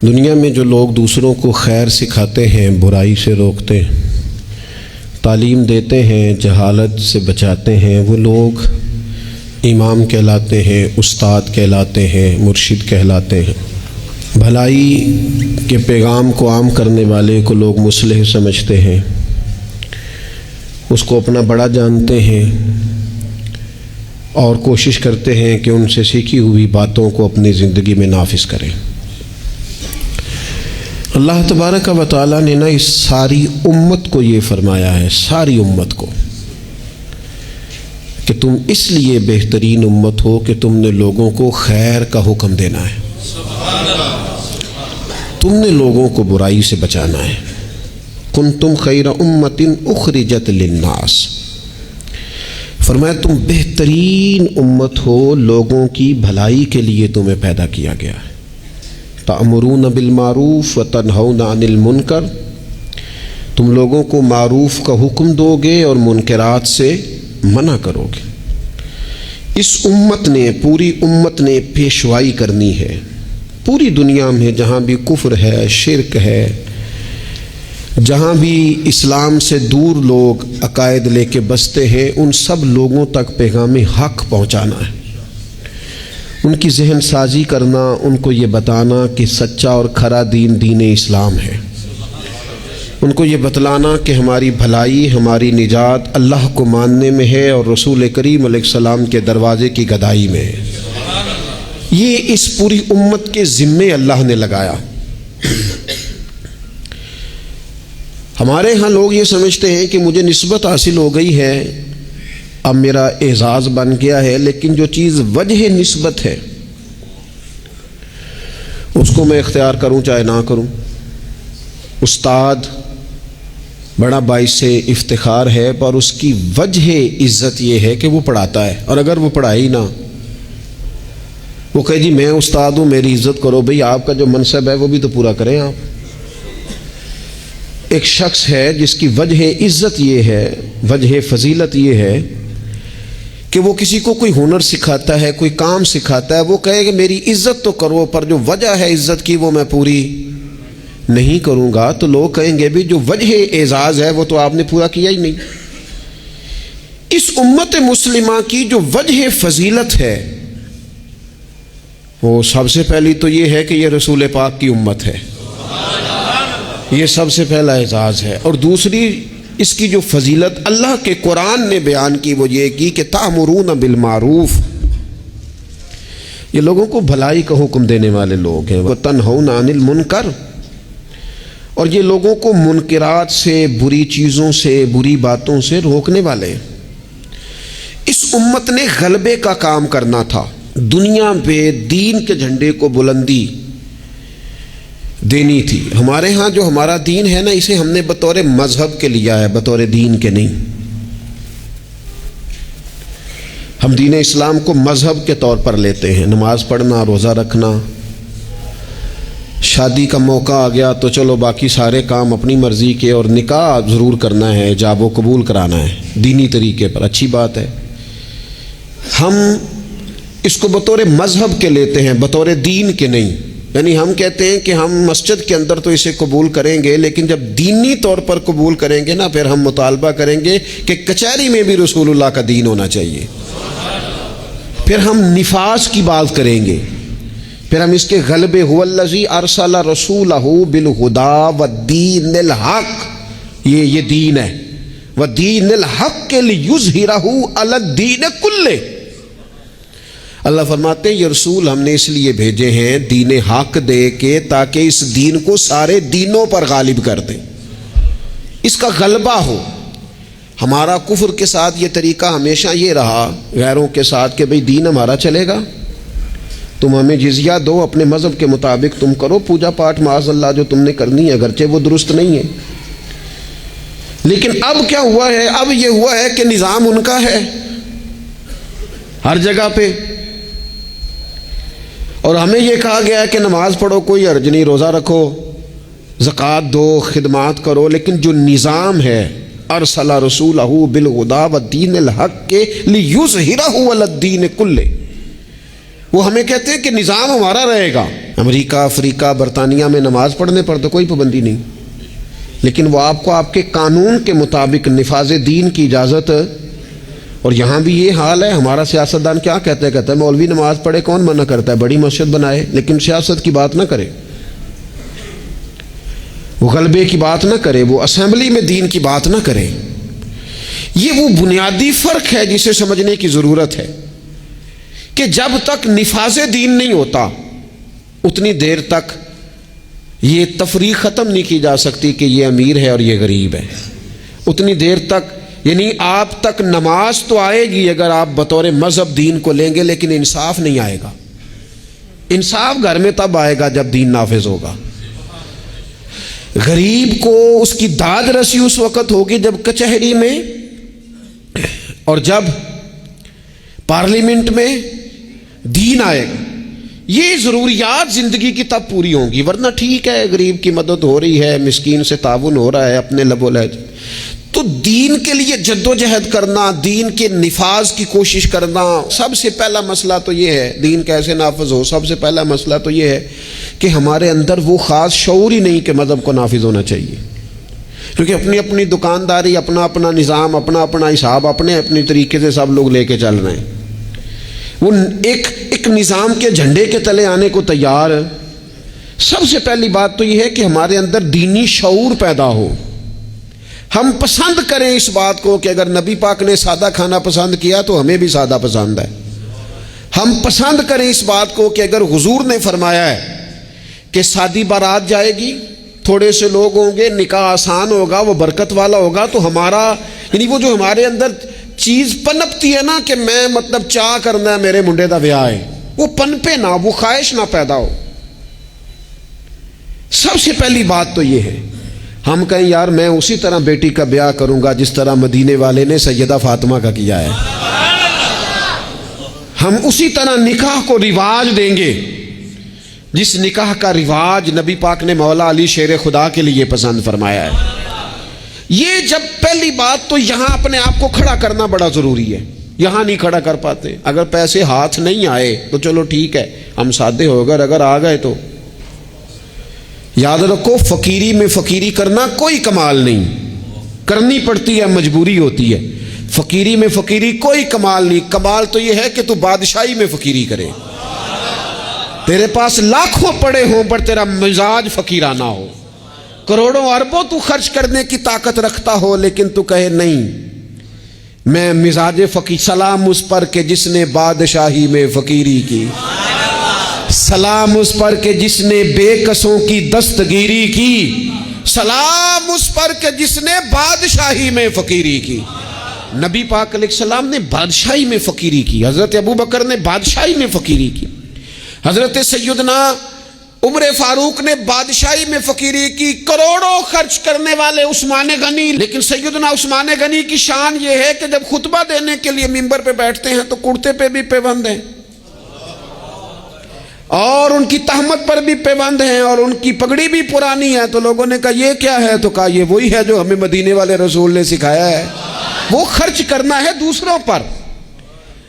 دنیا میں جو لوگ دوسروں کو خیر سکھاتے ہیں، برائی سے روکتے ہیں، تعلیم دیتے ہیں، جہالت سے بچاتے ہیں، وہ لوگ امام کہلاتے ہیں، استاد کہلاتے ہیں، مرشد کہلاتے ہیں۔ بھلائی کے پیغام کو عام کرنے والے کو لوگ مصلح سمجھتے ہیں، اس کو اپنا بڑا جانتے ہیں اور کوشش کرتے ہیں کہ ان سے سیکھی ہوئی باتوں کو اپنی زندگی میں نافذ کریں۔ اللہ تبارک و تعالیٰ نے اس ساری امت کو یہ فرمایا ہے، ساری امت کو، کہ تم اس لیے بہترین امت ہو کہ تم نے لوگوں کو خیر کا حکم دینا ہے، تم نے لوگوں کو برائی سے بچانا ہے۔ کنتم خیر امت اخرجت للناس، فرمایا تم بہترین امت ہو، لوگوں کی بھلائی کے لیے تمہیں پیدا کیا گیا ہے۔ تأمرون بالمعروف وتنہون عن المنکر، تم لوگوں کو معروف کا حکم دو گے اور منکرات سے منع کرو گے۔ اس امت نے، پوری امت نے پیشوائی کرنی ہے پوری دنیا میں، جہاں بھی کفر ہے، شرک ہے، جہاں بھی اسلام سے دور لوگ عقائد لے کے بستے ہیں، ان سب لوگوں تک پیغام حق پہنچانا ہے، ان کی ذہن سازی کرنا، ان کو یہ بتانا کہ سچا اور کھرا دین دین اسلام ہے، ان کو یہ بتلانا کہ ہماری بھلائی، ہماری نجات اللہ کو ماننے میں ہے اور رسول کریم علیہ السلام کے دروازے کی گدائی میں ہے۔ یہ اس پوری امت کے ذمے اللہ نے لگایا۔ ہمارے ہاں لوگ یہ سمجھتے ہیں کہ مجھے نسبت حاصل ہو گئی ہے، اب میرا اعزاز بن گیا ہے، لیکن جو چیز وجہ نسبت ہے اس کو میں اختیار کروں چاہے نہ کروں۔ استاد بڑا باعث افتخار ہے، پر اس کی وجہ عزت یہ ہے کہ وہ پڑھاتا ہے، اور اگر وہ پڑھائی نہ، وہ کہے جی میں استاد ہوں میری عزت کرو، بھئی آپ کا جو منصب ہے وہ بھی تو پورا کریں آپ۔ ایک شخص ہے جس کی وجہ عزت یہ ہے، وجہ فضیلت یہ ہے کہ وہ کسی کو کوئی ہنر سکھاتا ہے، کوئی کام سکھاتا ہے، وہ کہے کہ میری عزت تو کرو، پر جو وجہ ہے عزت کی وہ میں پوری نہیں کروں گا، تو لوگ کہیں گے بھی جو وجہ اعزاز ہے وہ تو آپ نے پورا کیا ہی نہیں۔ اس امت مسلمہ کی جو وجہ فضیلت ہے وہ سب سے پہلی تو یہ ہے کہ یہ رسول پاک کی امت ہے، یہ سب سے پہلا اعزاز ہے، اور دوسری اس کی جو فضیلت اللہ کے قرآن نے بیان کی وہ یہ کی کہ تأمرون بالمعروف، یہ لوگوں کو بھلائی کا حکم دینے والے لوگ ہیں، وتنہون عن المنکر، اور یہ لوگوں کو منکرات سے، بری چیزوں سے، بری باتوں سے روکنے والے۔ اس امت نے غلبے کا کام کرنا تھا، دنیا پہ دین کے جھنڈے کو بلندی دینی تھی۔ ہمارے ہاں جو ہمارا دین ہے نا، اسے ہم نے بطور مذہب کے لیا ہے، بطور دین کے نہیں۔ ہم دین اسلام کو مذہب کے طور پر لیتے ہیں، نماز پڑھنا، روزہ رکھنا، شادی کا موقع آ گیا تو چلو باقی سارے کام اپنی مرضی کے، اور نکاح ضرور کرنا ہے، ایجاب و قبول کرانا ہے دینی طریقے پر، اچھی بات ہے۔ ہم اس کو بطور مذہب کے لیتے ہیں، بطور دین کے نہیں۔ یعنی ہم کہتے ہیں کہ ہم مسجد کے اندر تو اسے قبول کریں گے، لیکن جب دینی طور پر قبول کریں گے نا، پھر ہم مطالبہ کریں گے کہ کچہری میں بھی رسول اللہ کا دین ہونا چاہیے۔ پھر ہم نفاذ کی بات کریں گے، پھر ہم اس کے غلبے، هو الذی ارسل رسولہ بالہدی والدین الحق، یہ دین ہے، والدین الحق لیظہرہ علی الدین کلہ۔ اللہ فرماتے ہیں یہ رسول ہم نے اس لیے بھیجے ہیں دین حق دے کے، تاکہ اس دین کو سارے دینوں پر غالب کر دیں، اس کا غلبہ ہو۔ ہمارا کفر کے ساتھ یہ طریقہ ہمیشہ یہ رہا، غیروں کے ساتھ، کہ بھئی دین ہمارا چلے گا، تم ہمیں جزیہ دو، اپنے مذہب کے مطابق تم کرو پوجا پاٹ، معاذ اللہ جو تم نے کرنی ہے، اگرچہ وہ درست نہیں ہے۔ لیکن اب کیا ہوا ہے؟ اب یہ ہوا ہے کہ نظام ان کا ہے ہر جگہ پہ، اور ہمیں یہ کہا گیا ہے کہ نماز پڑھو کوئی حرج نہیں، روزہ رکھو، زکوٰۃ دو، خدمات کرو، لیکن جو نظام ہے ارسل رسولہ بالہدی والدین الحق لیظہرہ علی الدین کلہ، وہ ہمیں کہتے ہیں کہ نظام ہمارا رہے گا، امریکہ، افریقہ، برطانیہ میں نماز پڑھنے پر تو کوئی پابندی نہیں، لیکن وہ آپ کو آپ کے قانون کے مطابق نفاذ دین کی اجازت. اور یہاں بھی یہ حال ہے. ہمارا سیاستدان کیا کہتا ہے مولوی نماز پڑھے، کون منع کرتا ہے؟ بڑی مسجد بنائے، لیکن سیاست کی بات نہ کرے، وہ غلبے کی بات نہ کرے، وہ اسمبلی میں دین کی بات نہ کرے. یہ وہ بنیادی فرق ہے جسے سمجھنے کی ضرورت ہے کہ جب تک نفاذ دین نہیں ہوتا اتنی دیر تک یہ تفریق ختم نہیں کی جا سکتی کہ یہ امیر ہے اور یہ غریب ہے. اتنی دیر تک یعنی آپ تک نماز تو آئے گی اگر آپ بطور مذہب دین کو لیں گے، لیکن انصاف نہیں آئے گا. انصاف گھر میں تب آئے گا جب دین نافذ ہوگا. غریب کو اس کی داد رسی اس وقت ہوگی جب کچہری میں اور جب پارلیمنٹ میں دین آئے گا. یہ ضروریات زندگی کی تب پوری ہوں گی. ورنہ ٹھیک ہے غریب کی مدد ہو رہی ہے، مسکین سے تعاون ہو رہا ہے اپنے لب و لہجے، تو دین کے لیے جد و جہد کرنا، دین کے نفاذ کی کوشش کرنا، سب سے پہلا مسئلہ تو یہ ہے. دین کیسے نافذ ہو؟ سب سے پہلا مسئلہ تو یہ ہے کہ ہمارے اندر وہ خاص شعور ہی نہیں کہ مذہب کو نافذ ہونا چاہیے. کیونکہ اپنی اپنی دکانداری، اپنا اپنا نظام، اپنا اپنا حساب، اپنے طریقے سے سب لوگ لے کے چل رہے ہیں. وہ ایک نظام کے جھنڈے کے تلے آنے کو تیار. سب سے پہلی بات تو یہ ہے کہ ہمارے اندر دینی شعور پیدا ہو. ہم پسند کریں اس بات کو کہ اگر نبی پاک نے سادہ کھانا پسند کیا تو ہمیں بھی سادہ پسند ہے. ہم پسند کریں اس بات کو کہ اگر حضور نے فرمایا ہے کہ سادی بارات جائے گی، تھوڑے سے لوگ ہوں گے، نکاح آسان ہوگا، وہ برکت والا ہوگا، تو ہمارا یعنی وہ جو ہمارے اندر چیز پنپتی ہے نا کہ میں مطلب چاہ کرنا ہے میرے منڈے دا بیاہ ہے، وہ پنپے نہ، وہ خواہش نہ پیدا ہو. سب سے پہلی بات تو یہ ہے. ہم کہیں یار میں اسی طرح بیٹی کا بیاہ کروں گا جس طرح مدینے والے نے سیدہ فاطمہ کا کیا ہے. ہم اسی طرح نکاح کو رواج دیں گے جس نکاح کا رواج نبی پاک نے مولا علی شیر خدا کے لیے پسند فرمایا ہے. یہ جب پہلی بات تو یہاں اپنے آپ کو کھڑا کرنا بڑا ضروری ہے. یہاں نہیں کھڑا کر پاتے. اگر پیسے ہاتھ نہیں آئے تو چلو ٹھیک ہے ہم سادے ہو گئے، اگر آ گئے تو یاد رکھو فقیری میں فقیری کرنا کوئی کمال نہیں، کرنی پڑتی ہے، مجبوری ہوتی ہے. فقیری میں فقیری کوئی کمال نہیں. کمال تو یہ ہے کہ تو بادشاہی میں فقیری کرے، تیرے پاس لاکھوں پڑے ہوں پر تیرا مزاج فقیرانہ ہو، کروڑوں اربوں تو خرچ کرنے کی طاقت رکھتا ہو لیکن تو کہے نہیں میں مزاج فقیر. سلام اس پر کہ جس نے بادشاہی میں فقیری کی، سلام اس پر کہ جس نے بے کسوں کی دستگیری کی، سلام اس پر کہ جس نے بادشاہی میں فقیری کی. نبی پاک علیہ السلام نے بادشاہی میں فقیری کی، حضرت ابو بکر نے بادشاہی میں فقیری کی، حضرت سیدنا عمر فاروق نے بادشاہی میں فقیری کی، کروڑوں خرچ کرنے والے عثمان غنی. لیکن سیدنا عثمان غنی کی شان یہ ہے کہ جب خطبہ دینے کے لیے منبر پہ بیٹھتے ہیں تو کرتے پہ بھی پیبند ہیں اور ان کی تہمت پر بھی پیبند ہیں اور ان کی پگڑی بھی پرانی ہے. تو لوگوں نے کہا یہ کیا ہے؟ تو کہا یہ وہی ہے جو ہمیں مدینے والے رسول نے سکھایا ہے. وہ خرچ کرنا ہے دوسروں پر،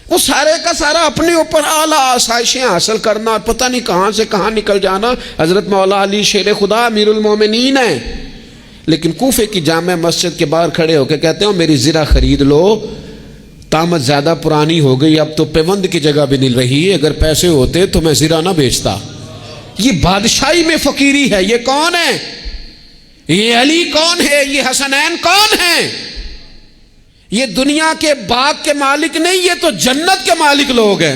وہ سارے کا سارا اپنے اوپر اعلیٰ آسائشیں حاصل کرنا اور پتہ نہیں کہاں سے کہاں نکل جانا. حضرت مولا علی شیر خدا امیر المومنین ہیں، لیکن کوفے کی جامع مسجد کے باہر کھڑے ہو کے کہتے ہیں میری زرہ خرید لو، تامت زیادہ پرانی ہو گئی، اب تو پیوند کی جگہ بھی نہیں رہی، اگر پیسے ہوتے تو میں زرہ نہ بیچتا. یہ بادشاہی میں فقیری ہے. یہ کون ہے؟ یہ علی کون ہے؟ یہ حسنین کون ہیں؟ یہ دنیا کے باغ کے مالک نہیں، یہ تو جنت کے مالک لوگ ہیں.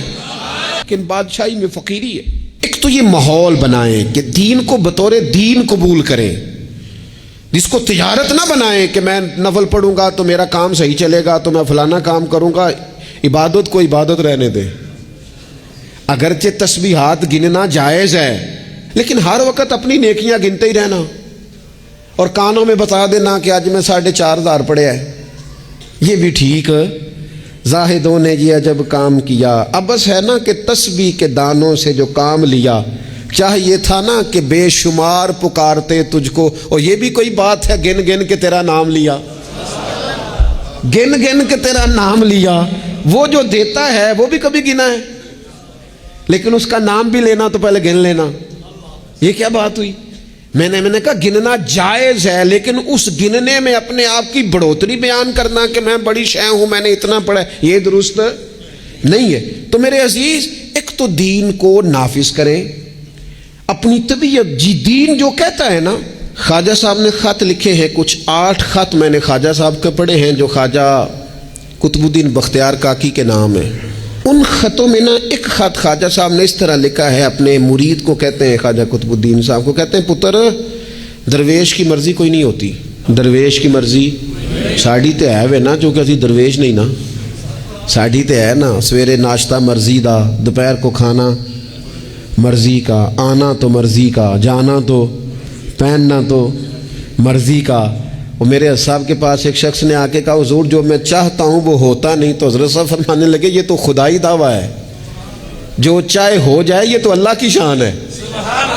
لیکن بادشاہی میں فقیری ہے. ایک تو یہ ماحول بنائیں کہ دین کو بطور دین قبول کریں، جس کو تجارت نہ بنائیں کہ میں نفل پڑھوں گا تو میرا کام صحیح چلے گا تو میں فلانا کام کروں گا. عبادت کو عبادت رہنے دیں. اگرچہ تسبیحات گننا جائز ہے لیکن ہر وقت اپنی نیکیاں گنتے ہی رہنا اور کانوں میں بتا دینا کہ آج میں 4,500 پڑھے ہے، یہ بھی ٹھیک. زاہدوں نے یہ عجب کام کیا، اب بس ہے نا کہ تسبیح کے دانوں سے جو کام لیا، چاہیے تھا نا کہ بے شمار پکارتے تجھ کو. اور یہ بھی کوئی بات ہے گن گن کے تیرا نام لیا، گن گن کے تیرا نام لیا. وہ جو دیتا ہے وہ بھی کبھی گنا ہے، لیکن اس کا نام بھی لینا تو پہلے گن لینا. یہ کیا بات ہوئی؟ میں نے کہا گننا جائز ہے، لیکن اس گننے میں اپنے آپ کی بڑھوتری بیان کرنا کہ میں بڑی شے ہوں، میں نے اتنا پڑھا، یہ درست نہیں ہے۔ تو میرے عزیز، ایک تو دین کو نافذ کریں، اپنی طبیعت جی دین جو کہتا ہے نا۔ خواجہ صاحب نے خط لکھے ہیں کچھ 8 خط میں نے خواجہ صاحب کے پڑھے ہیں جو خواجہ قطب الدین بختیار کاکی کے نام ہے۔ ان خطوں میں نا ایک خط خواجہ صاحب نے اس طرح لکھا ہے اپنے مرید کو، کہتے ہیں خواجہ قطب الدین صاحب کو، کہتے ہیں پتر درویش کی مرضی کوئی نہیں ہوتی، درویش کی مرضی ساڑی تے ہے وے نا، جو کہ اسی درویش نہیں نا، ساڑی تے ہے نا، سویرے ناشتہ مرضی دا، دوپہر کو کھانا مرضی کا، آنا تو مرضی کا، جانا تو، پہننا تو مرضی کا۔ اور میرے صاحب کے پاس ایک شخص نے آ کے کہا حضور جو میں چاہتا ہوں وہ ہوتا نہیں، تو حضرت صاحب فرمانے لگے یہ تو خدائی دعویٰ ہے، جو چاہے ہو جائے، یہ تو اللہ کی شان ہے۔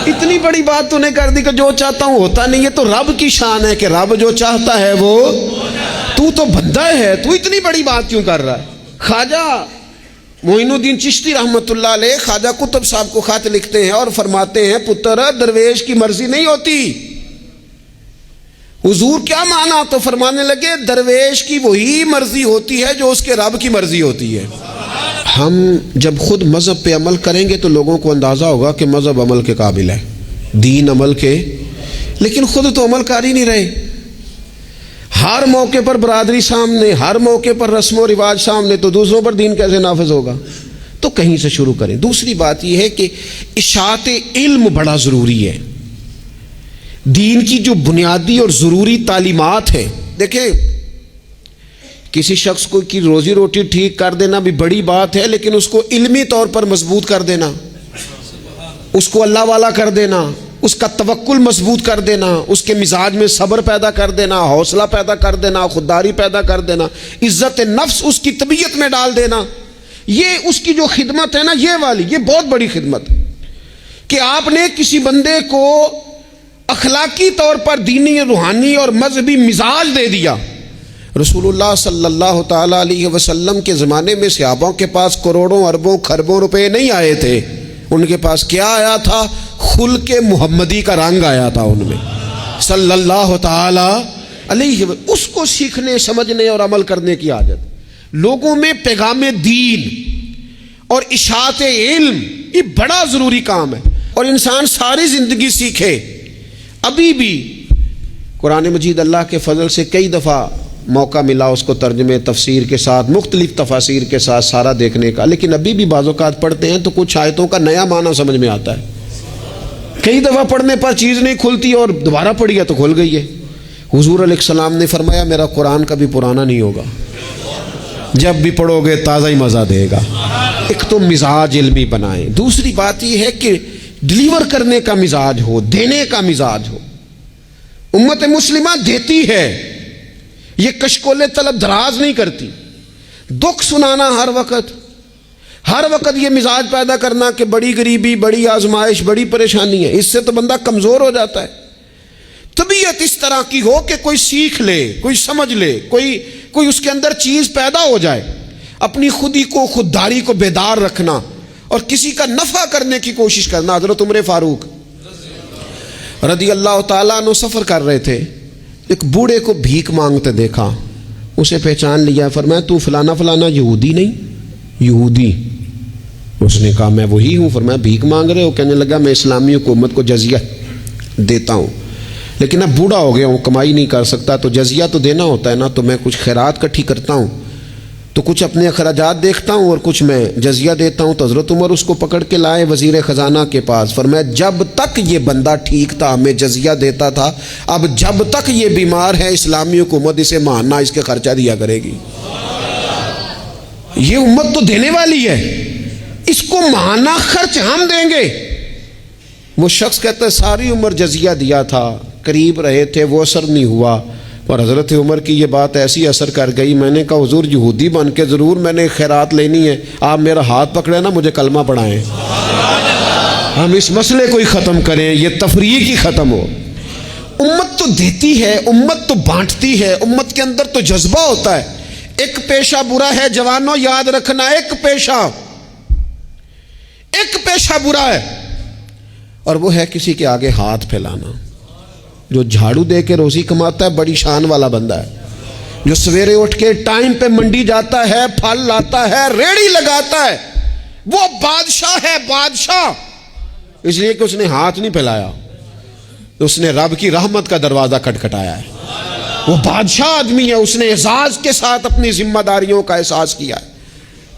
اتنی بڑی بات تو نے کر دی کہ جو چاہتا ہوں ہوتا نہیں، یہ تو رب کی شان ہے کہ رب جو چاہتا ہے وہ، تو بندہ ہے، تو اتنی بڑی بات کیوں کر رہا ہے؟ خواجہ معین الدین چشتی رحمۃ اللہ علیہ خواجہ قطب صاحب کو خط لکھتے ہیں اور فرماتے ہیں پتر درویش کی مرضی نہیں ہوتی۔ حضور کیا مانا؟ تو فرمانے لگے درویش کی وہی مرضی ہوتی ہے جو اس کے رب کی مرضی ہوتی ہے۔ ہم جب خود مذہب پہ عمل کریں گے تو لوگوں کو اندازہ ہوگا کہ مذہب عمل کے قابل ہے، دین عمل کے، لیکن خود تو عمل کر ہی نہیں رہے۔ ہر موقع پر برادری سامنے، ہر موقع پر رسم و رواج سامنے، تو دوسروں پر دین کیسے نافذ ہوگا؟ تو کہیں سے شروع کریں۔ دوسری بات یہ ہے کہ اشاعت علم بڑا ضروری ہے۔ دین کی جو بنیادی اور ضروری تعلیمات ہیں، دیکھیں کسی شخص کو کی روزی روٹی ٹھیک کر دینا بھی بڑی بات ہے، لیکن اس کو علمی طور پر مضبوط کر دینا، اس کو اللہ والا کر دینا، اس کا توکل مضبوط کر دینا، اس کے مزاج میں صبر پیدا کر دینا، حوصلہ پیدا کر دینا، خودداری پیدا کر دینا، عزت نفس اس کی طبیعت میں ڈال دینا، یہ اس کی جو خدمت ہے نا، یہ بہت بڑی خدمت کہ آپ نے کسی بندے کو اخلاقی طور پر دینی، روحانی اور مذہبی مزاج دے دیا۔ رسول اللہ صلی اللہ تعالی علیہ وسلم کے زمانے میں صحابوں کے پاس کروڑوں اربوں خربوں روپے نہیں آئے تھے، ان کے پاس کیا آیا تھا؟ خلق محمدی کا رنگ آیا تھا ان میں، صلی اللہ تعالی علیہ وسلم۔ اس کو سیکھنے، سمجھنے اور عمل کرنے کی عادت، لوگوں میں پیغام دین اور اشاعت علم، یہ بڑا ضروری کام ہے، اور انسان ساری زندگی سیکھے۔ ابھی بھی قرآن مجید اللہ کے فضل سے کئی دفعہ موقع ملا اس کو ترجمے تفسیر کے ساتھ، مختلف تفاسیر کے ساتھ سارا دیکھنے کا، لیکن ابھی بھی بعض اوقات پڑھتے ہیں تو کچھ آیتوں کا نیا معنی سمجھ میں آتا ہے۔ کئی دفعہ پڑھنے پر چیز نہیں کھلتی اور دوبارہ پڑھی ہے تو کھل گئی ہے۔ حضور علیہ السلام نے فرمایا میرا قرآن کبھی پرانا نہیں ہوگا، جب بھی پڑھو گے تازہ ہی مزہ دے گا۔ ایک تو مزاج علمی بنائیں، دوسری بات یہ ہے کہ ڈلیور کرنے کا مزاج ہو، دینے کا مزاج ہو۔ امت مسلمہ دیتی ہے، یہ کشکول طلب دراز نہیں کرتی۔ دکھ سنانا ہر وقت یہ مزاج پیدا کرنا کہ بڑی غریبی، بڑی آزمائش، بڑی پریشانی ہے، اس سے تو بندہ کمزور ہو جاتا ہے۔ طبیعت اس طرح کی ہو کہ کوئی سیکھ لے، کوئی سمجھ لے، کوئی اس کے اندر چیز پیدا ہو جائے، اپنی خودی کو، خودداری کو بیدار رکھنا اور کسی کا نفع کرنے کی کوشش کرنا۔ حضرت عمر فاروق رضی اللہ تعالیٰ عنہ سفر کر رہے تھے، ایک بوڑھے کو بھیک مانگتے دیکھا، اسے پہچان لیا، فرمایا تو فلانا فلانا یہودی نہیں؟ یہودی۔ اس نے کہا میں وہی ہوں۔ فرمایا بھیک مانگ رہے ہو؟ کہنے لگا میں اسلامی حکومت کو جزیہ دیتا ہوں، لیکن اب بوڑھا ہو گیا ہوں، کمائی نہیں کر سکتا، تو جزیہ تو دینا ہوتا ہے نا، تو میں کچھ خیرات اکٹھی کرتا ہوں، تو کچھ اپنے اخراجات دیکھتا ہوں اور کچھ میں جزیہ دیتا ہوں۔ تو حضرت عمر اس کو پکڑ کے لائے وزیر خزانہ کے پاس، فرمایا جب تک یہ بندہ ٹھیک تھا ہمیں جزیہ دیتا تھا، اب جب تک یہ بیمار ہے اسلامی حکومت اسے ماہانہ اس کے خرچہ دیا کرے گی۔ یہ امت تو دینے والی ہے، اس کو ماہانہ خرچ ہم دیں گے۔ وہ شخص کہتا ہے ساری عمر جزیہ دیا تھا، قریب رہے تھے، وہ اثر نہیں ہوا، اور حضرت عمر کی یہ بات ایسی اثر کر گئی، میں نے کہا حضور یہودی بن کے ضرور میں نے خیرات لینی ہے، آپ میرا ہاتھ پکڑے نا، مجھے کلمہ پڑھائیں، ہم اس مسئلے کو ہی ختم کریں، یہ تفریق ہی ختم ہو۔ امت تو دیتی ہے، امت تو بانٹتی ہے، امت کے اندر تو جذبہ ہوتا ہے۔ ایک پیشہ برا ہے جوانوں، یاد رکھنا، ایک پیشہ برا ہے، اور وہ ہے کسی کے آگے ہاتھ پھیلانا۔ جو جھاڑو دے کے روزی کماتا ہے بڑی شان والا بندہ ہے، جو سویرے اٹھ کے ٹائم پہ منڈی جاتا ہے، پھل لاتا ہے، ریڑھی لگاتا ہے، وہ بادشاہ ہے، بادشاہ، اس لیے کہ اس نے ہاتھ نہیں پھیلایا، اس نے رب کی رحمت کا دروازہ کھٹکھٹایا ہے۔ وہ بادشاہ آدمی ہے، اس نے اعزاز کے ساتھ اپنی ذمہ داریوں کا احساس کیا ہے۔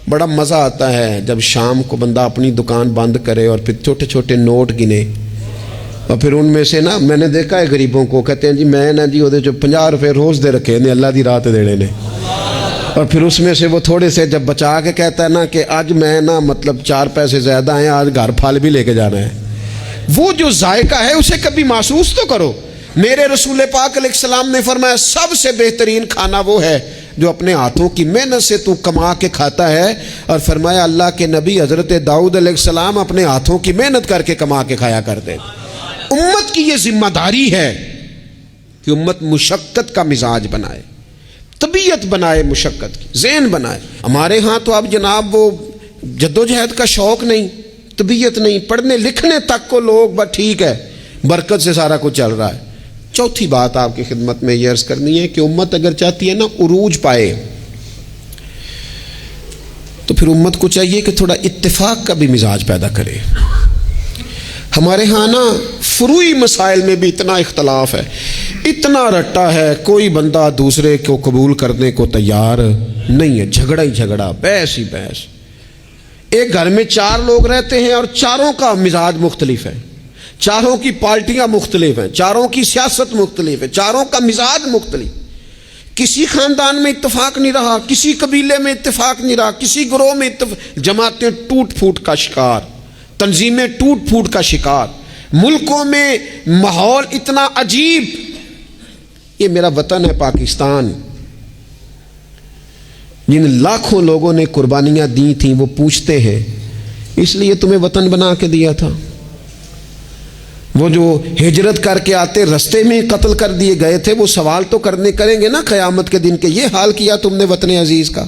بڑا مزہ آتا ہے جب شام کو بندہ اپنی دکان بند کرے اور پھر چھوٹے چھوٹے نوٹ گنے، اور پھر ان میں سے نا، میں نے دیکھا ہے غریبوں کو، کہتے ہیں جی میں نا جی وہ 50 روپے روز دے رکھے نے اللہ دی راہ تے دینے نے، اور پھر اس میں سے وہ تھوڑے سے جب بچا کے کہتا ہے نا کہ آج میں نا مطلب 4 پیسے زیادہ ہیں، آج گھر پھل بھی لے کے جانا ہے۔ وہ جو ذائقہ ہے اسے کبھی محسوس تو کرو۔ میرے رسول پاک علیہ السلام نے فرمایا سب سے بہترین کھانا وہ ہے جو اپنے ہاتھوں کی محنت سے تو کما کے کھاتا ہے، اور فرمایا اللہ کے نبی حضرت داؤد علیہ السلام اپنے ہاتھوں کی محنت کر کے کما کے کھایا کرتے۔ امت کی یہ ذمہ داری ہے کہ امت مشقت کا مزاج بنائے، طبیعت بنائے، مشقت کی ذہن بنائے۔ ہمارے ہاں تو اب جناب وہ جدوجہد کا شوق نہیں، طبیعت نہیں، پڑھنے لکھنے تک کو لوگ بس ٹھیک ہے، برکت سے سارا کچھ چل رہا ہے۔ چوتھی بات آپ کی خدمت میں یہ عرض کرنی ہے کہ امت اگر چاہتی ہے نا عروج پائے، تو پھر امت کو چاہیے کہ تھوڑا اتفاق کا بھی مزاج پیدا کرے۔ ہمارے ہاں نا فروعی مسائل میں بھی اتنا اختلاف ہے، اتنا رٹا ہے، کوئی بندہ دوسرے کو قبول کرنے کو تیار نہیں ہے، جھگڑا ہی جھگڑا، بحث ہی بحث۔ ایک گھر میں 4 لوگ رہتے ہیں اور چاروں کا مزاج مختلف ہے، چاروں کی پارٹیاں مختلف ہیں، چاروں کی سیاست مختلف ہے، چاروں کا مزاج مختلف۔ کسی خاندان میں اتفاق نہیں رہا، کسی قبیلے میں اتفاق نہیں رہا، کسی گروہ میں جماعتیں ٹوٹ پھوٹ کا شکار، تنظیمیں ٹوٹ پھوٹ کا شکار، ملکوں میں ماحول اتنا عجیب۔ یہ میرا وطن ہے پاکستان، جن لاکھوں لوگوں نے قربانیاں دی تھیں وہ پوچھتے ہیں اس لیے تمہیں وطن بنا کے دیا تھا؟ وہ جو ہجرت کر کے آتے رستے میں قتل کر دیے گئے تھے، وہ سوال تو کریں گے نا قیامت کے دن کہ یہ حال کیا تم نے وطن عزیز کا،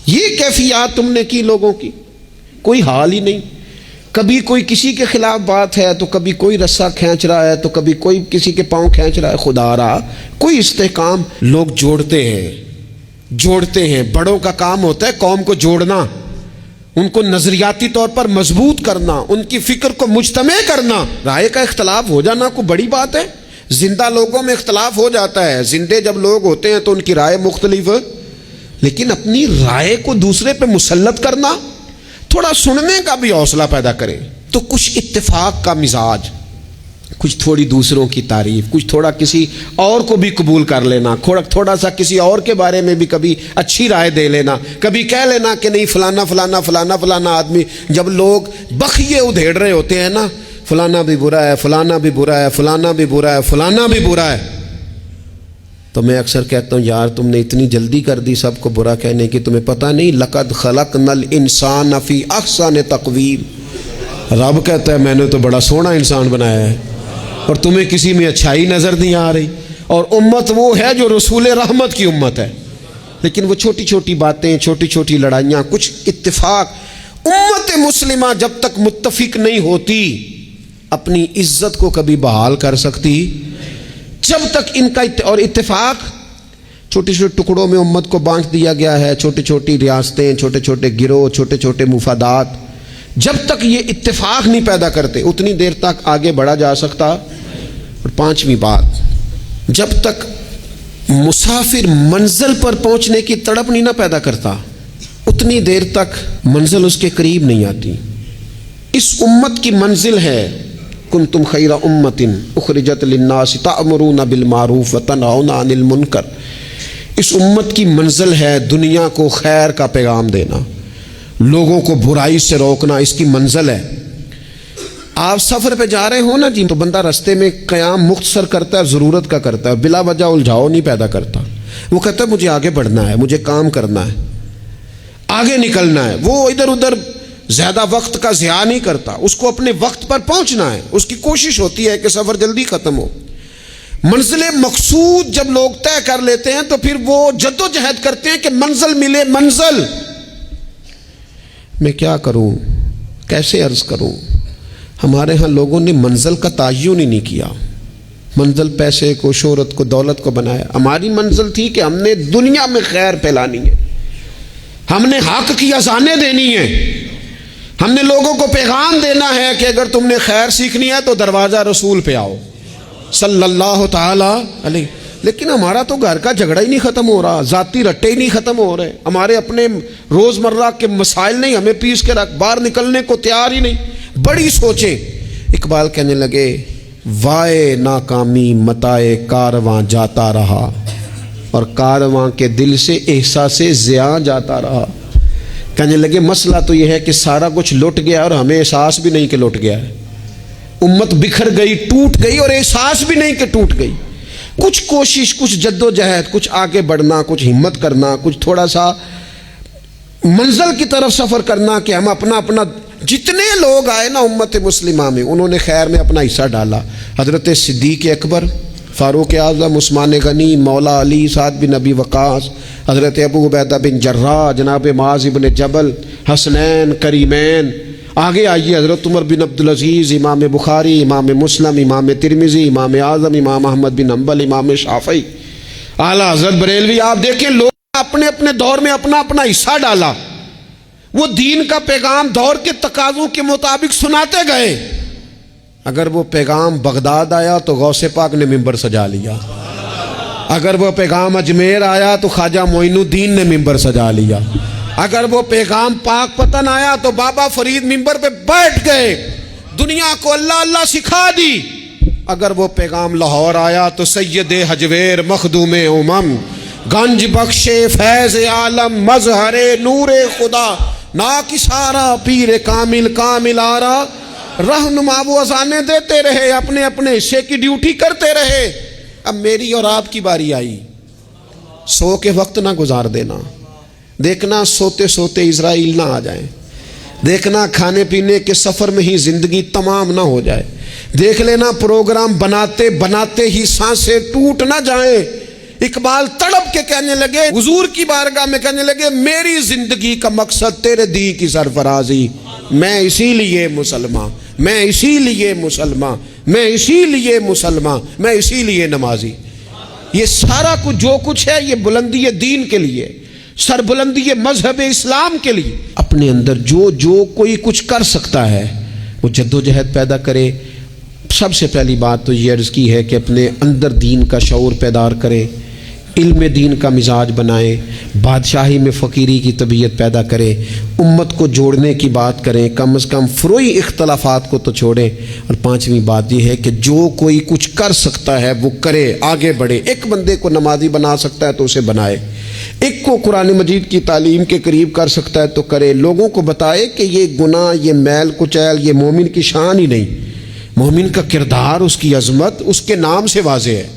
یہ کیفیات تم نے کی لوگوں کی، کوئی حال ہی نہیں۔ کبھی کوئی کسی کے خلاف بات ہے تو کبھی کوئی رسہ کھینچ رہا ہے تو کبھی کوئی کسی کے پاؤں کھینچ رہا ہے، خدا رہا کوئی استحکام۔ لوگ جوڑتے ہیں، بڑوں کا کام ہوتا ہے قوم کو جوڑنا، ان کو نظریاتی طور پر مضبوط کرنا، ان کی فکر کو مجتمع کرنا۔ رائے کا اختلاف ہو جانا کوئی بڑی بات ہے؟ زندہ لوگوں میں اختلاف ہو جاتا ہے، زندے جب لوگ ہوتے ہیں تو ان کی رائے مختلف ہے، لیکن اپنی رائے کو دوسرے پہ مسلط کرنا، تھوڑا سننے کا بھی حوصلہ پیدا کرے تو کچھ اتفاق کا مزاج، کچھ تھوڑی دوسروں کی تعریف، کچھ تھوڑا کسی اور کو بھی قبول کر لینا، تھوڑا سا کسی اور کے بارے میں بھی کبھی اچھی رائے دے لینا، کبھی کہہ لینا کہ نہیں فلانا فلانا فلانا فلانا آدمی۔ جب لوگ بخیے ادھیڑ رہے ہوتے ہیں نا، فلانا بھی برا ہے، فلانا بھی برا ہے، فلانا بھی برا ہے، فلانا بھی برا ہے، تو میں اکثر کہتا ہوں یار تم نے اتنی جلدی کر دی سب کو برا کہنے کی، تمہیں پتہ نہیں لقد خلقنا الانسان فی احسن تقویم۔ رب کہتا ہے میں نے تو بڑا سونا انسان بنایا ہے اور تمہیں کسی میں اچھائی نظر نہیں آ رہی۔ اور امت وہ ہے جو رسول رحمت کی امت ہے، لیکن وہ چھوٹی چھوٹی باتیں، چھوٹی چھوٹی لڑائیاں، کچھ اتفاق۔ امت مسلمہ جب تک متفق نہیں ہوتی اپنی عزت کو کبھی بحال کر سکتی، جب تک ان کا اور اتفاق چھوٹے چھوٹے ٹکڑوں میں امت کو بانٹ دیا گیا ہے، چھوٹی چھوٹی ریاستیں، چھوٹے چھوٹے گروہ، چھوٹے چھوٹے مفادات، جب تک یہ اتفاق نہیں پیدا کرتے اتنی دیر تک آگے بڑھا جا سکتا۔ اور 5ویں بات، جب تک مسافر منزل پر پہنچنے کی تڑپ نہیں نہ پیدا کرتا اتنی دیر تک منزل اس کے قریب نہیں آتی۔ اس امت کی منزل ہے کنتم خیر امت اخرجت للناس تأمرون بالمعروف وتنہون عن المنکر۔ اس امت کی منزل ہے دنیا کو خیر کا پیغام دینا، لوگوں کو برائی سے روکنا، اس کی منزل ہے۔ آپ سفر پہ جا رہے ہو نا جی، تو بندہ رستے میں قیام مختصر کرتا ہے، ضرورت کا کرتا ہے، بلا وجہ الجھاؤ نہیں پیدا کرتا۔ وہ کہتا ہے مجھے آگے بڑھنا ہے، مجھے کام کرنا ہے، آگے نکلنا ہے۔ وہ ادھر ادھر زیادہ وقت کا ضیاع نہیں کرتا، اس کو اپنے وقت پر پہنچنا ہے، اس کی کوشش ہوتی ہے کہ سفر جلدی ختم ہو۔ منزل مقصود جب لوگ طے کر لیتے ہیں تو پھر وہ جدوجہد کرتے ہیں کہ منزل ملے۔ منزل میں کیا کروں، کیسے عرض کروں؟ ہمارے ہاں لوگوں نے منزل کا تعین ہی نہیں کیا، منزل پیسے کو، شہرت کو، دولت کو بنایا۔ ہماری منزل تھی کہ ہم نے دنیا میں خیر پھیلانی ہے، ہم نے حق کی اذانیں دینی ہیں، ہم نے لوگوں کو پیغام دینا ہے کہ اگر تم نے خیر سیکھنی ہے تو دروازہ رسول پہ آؤ صلی اللہ تعالی علیہ۔ لیکن ہمارا تو گھر کا جھگڑا ہی نہیں ختم ہو رہا، ذاتی رٹے ہی نہیں ختم ہو رہے، ہمارے اپنے روزمرہ کے مسائل نہیں ہمیں پیس کے رکھ، باہر نکلنے کو تیار ہی نہیں، بڑی سوچیں۔ اقبال کہنے لگے وائے ناکامی متائے کارواں جاتا رہا، اور کارواں کے دل سے احساس زیاں جاتا رہا۔ کہنے لگے مسئلہ تو یہ ہے کہ سارا کچھ لٹ گیا اور ہمیں احساس بھی نہیں کہ لٹ گیا ہے، امت بکھر گئی، ٹوٹ گئی، اور احساس بھی نہیں کہ ٹوٹ گئی۔ کچھ کوشش، کچھ جد و جہد، کچھ آگے بڑھنا، کچھ ہمت کرنا، کچھ تھوڑا سا منزل کی طرف سفر کرنا کہ ہم اپنا جتنے لوگ آئے نا امت مسلمہ میں انہوں نے خیر میں اپنا حصہ ڈالا۔ حضرت صدیق اکبر، فاروق اعظم، عثمان غنی، مولا علی، سعد بن ابی وقاص، حضرت ابو عبیدہ بن جراح، جناب معاذ بن جبل، حسنین، کریمین، آگے آئیے حضرت عمر بن عبدالعزیز، امام بخاری، امام مسلم، امام ترمذی، امام اعظم، امام احمد بن حنبل، امام شافعی، اعلیٰ حضرت بریلوی۔ آپ دیکھیں لوگ اپنے اپنے دور میں اپنا حصہ ڈالا، وہ دین کا پیغام دور کے تقاضوں کے مطابق سناتے گئے۔ اگر وہ پیغام بغداد آیا تو غوث پاک نے ممبر سجا لیا، اگر وہ پیغام اجمیر آیا تو خواجہ معین الدین نے ممبر سجا لیا، اگر وہ پیغام پاک پتن آیا تو بابا فرید ممبر پہ بیٹھ گئے، دنیا کو اللہ اللہ سکھا دی۔ اگر وہ پیغام لاہور آیا تو سید حجویر مخدوم امم، گنج بخش فیض عالم، مظہر نور خدا، ناکسارا پیر کامل کامل آرا، رہنما وہ اذانیں دیتے رہے، اپنے اپنے حصے کی ڈیوٹی کرتے رہے۔ اب میری اور آپ کی باری آئی، سو کے وقت نہ گزار دینا، دیکھنا سوتے سوتے اسرائیل نہ آ جائیں، دیکھنا کھانے پینے کے سفر میں ہی زندگی تمام نہ ہو جائے، دیکھ لینا پروگرام بناتے بناتے ہی سانسیں ٹوٹ نہ جائیں۔ اقبال تڑپ کے کہنے لگے حضور کی بارگاہ میں، کہنے لگے میری زندگی کا مقصد تیرے دین کی سرفرازی، میں اسی لیے مسلمان، میں اسی لیے مسلمان، میں اسی لیے مسلمان، میں اسی لیے نمازی۔ یہ سارا کچھ جو کچھ ہے یہ بلندی دین کے لیے، سربلندی مذہب اسلام کے لیے۔ اپنے اندر جو کوئی کچھ کر سکتا ہے وہ جد و جہد پیدا کرے۔ سب سے پہلی بات تو یہ عرض کی ہے کہ اپنے اندر دین کا شعور پیدار کرے، علم دین کا مزاج بنائے، بادشاہی میں فقیری کی طبیعت پیدا کرے، امت کو جوڑنے کی بات کریں، کم از کم فروعی اختلافات کو تو چھوڑیں۔ اور پانچویں بات یہ ہے کہ جو کوئی کچھ کر سکتا ہے وہ کرے، آگے بڑھے۔ ایک بندے کو نمازی بنا سکتا ہے تو اسے بنائے، ایک کو قرآن مجید کی تعلیم کے قریب کر سکتا ہے تو کرے، لوگوں کو بتائے کہ یہ گناہ، یہ میل کچیل، یہ مومن کی شان ہی نہیں، مومن کا کردار، اس کی عظمت اس کے نام سے واضح ہے۔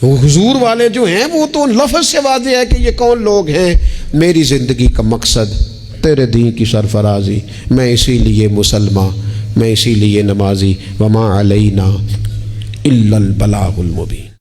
وہ حضور والے جو ہیں وہ تو لفظ سے واضح ہے کہ یہ کون لوگ ہیں۔ میری زندگی کا مقصد تیرے دین کی سرفرازی، میں اسی لیے مسلمان، میں اسی لیے نمازی، وما علینا الا البلاغ المبین۔